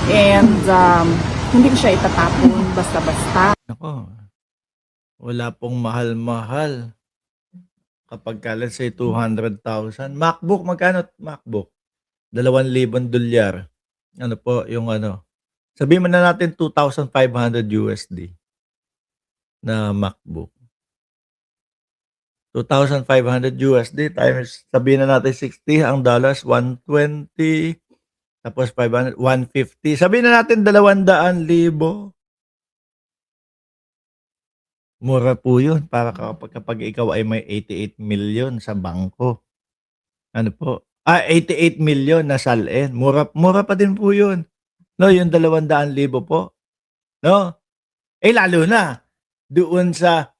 And hindi ko siya itatapon basta-basta. Nako, wala pong mahal-mahal kapag ka let's say 200,000. MacBook, magkano MacBook? $2,000. Ano po yung ano? Sabihin mo na natin 2,500 USD na MacBook. 2,500 USD times, sabihin na natin 60, ang dollars 120, tapos 500, 150. Sabihin na natin 200,000. Mura po yun para kapag ikaw ay may 88 million sa bangko. Ano po? 88 million na salin. Mura, mura pa din po yun. No, yung 200,000 po. No? Lalo na doon sa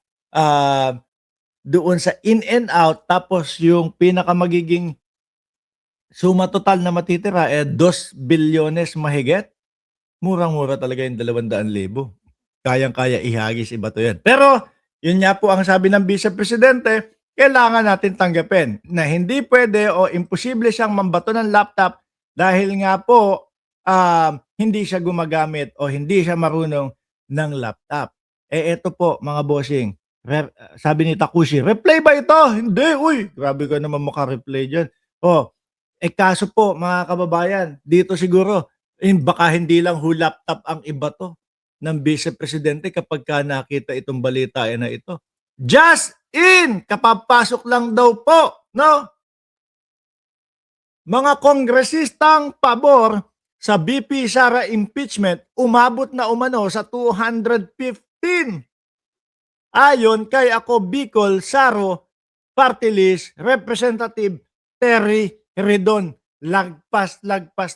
in and out, tapos yung pinaka magiging suma total na matitira 2 bilyones mahigit. Murang-mura talaga yung 200,000. Kayang-kaya ihagis iba to yan. Pero, yun nga po ang sabi ng Vice Presidente, kailangan natin tanggapin na hindi pwede o imposible siyang mambato ng laptop dahil nga po hindi siya gumagamit o hindi siya marunong ng laptop. Eto po mga bossing, sabi ni Takushi, replay ba ito? Hindi, uy, grabe ka naman maka-replay dyan. Kaso po mga kababayan, dito siguro, baka hindi lang laptop ang iba to ng Vice Presidente kapag ka nakita itong balita na ito. Just in! Kapapasok lang daw po, no? Mga kongresistang pabor sa BP Sara impeachment umabot na umano sa 215. Ayon kay Ako Bicol Saro Party List Representative Terry Redon. Lagpas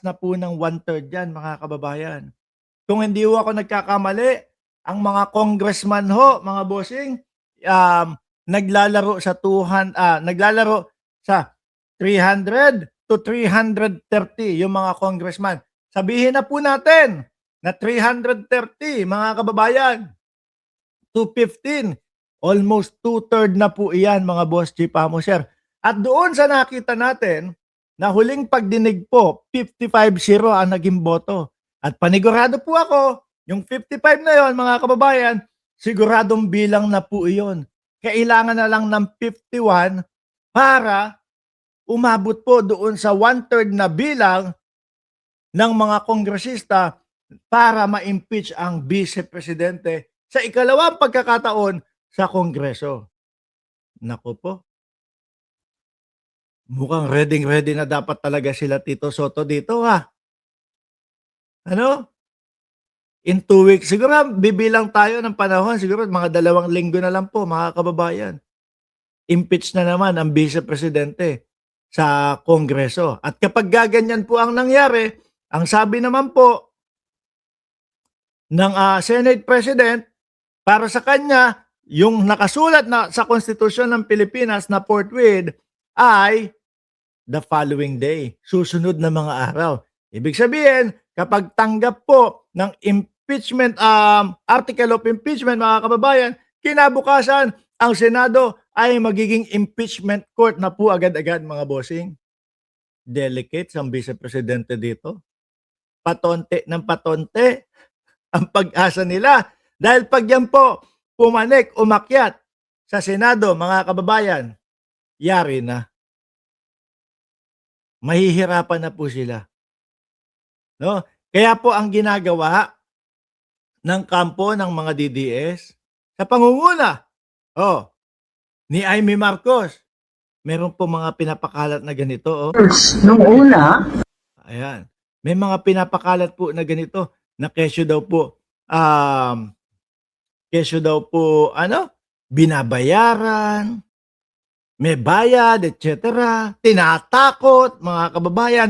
na po ng 1/3 yan mga kababayan. Kung hindi ho ako nagkakamali, ang mga congressman ho, mga bossing, naglalaro sa 300 to 330 yung mga congressman. Sabihin na po natin na 330 mga kababayan. 215, almost 2/3 na po iyan mga boss Chief Amoser. At doon sa nakita natin na huling pagdinig po, 55-0 ang naging boto. At panigurado po ako, yung 55 na yon mga kababayan, siguradong bilang na po iyon. Kailangan na lang ng 51 para umabot po doon sa 1/3 na bilang ng mga kongresista para ma-impeach ang Vice Presidente sa ikalawang pagkakataon sa Kongreso. Naku po. Mukhang ready na dapat talaga sila Tito Soto dito ha. Ano? In 2 weeks, siguro bibilang tayo ng panahon, siguro mga 2 linggo na lang po mga kababayan. Impeach na naman ang Vice Presidente sa Kongreso. At kapag gaganyan po ang nangyari, ang sabi naman po ng Senate President, para sa kanya, yung nakasulat na sa Konstitusyon ng Pilipinas na forthwith ay the following day, susunod na mga araw. Ibig sabihin, kapag tanggap po ng impeachment, article of impeachment mga kababayan, kinabukasan, ang Senado ay magiging impeachment court na po agad-agad mga bossing. Delicate ang Vice Presidente dito. Patonte ng patonte ang pag-asa nila. Dahil pag yan po pumanik, umakyat sa Senado mga kababayan, yari na. Mahihirapan na po sila. No? Kaya po ang ginagawa ng kampo ng mga DDS sa pangunguna ni Amy Marcos, meron po mga pinapakalat na ganito. Nung una, ayan, may mga pinapakalat po na ganito na kesyo daw po binabayaran, may bayad, etc. Tinatakot mga kababayan.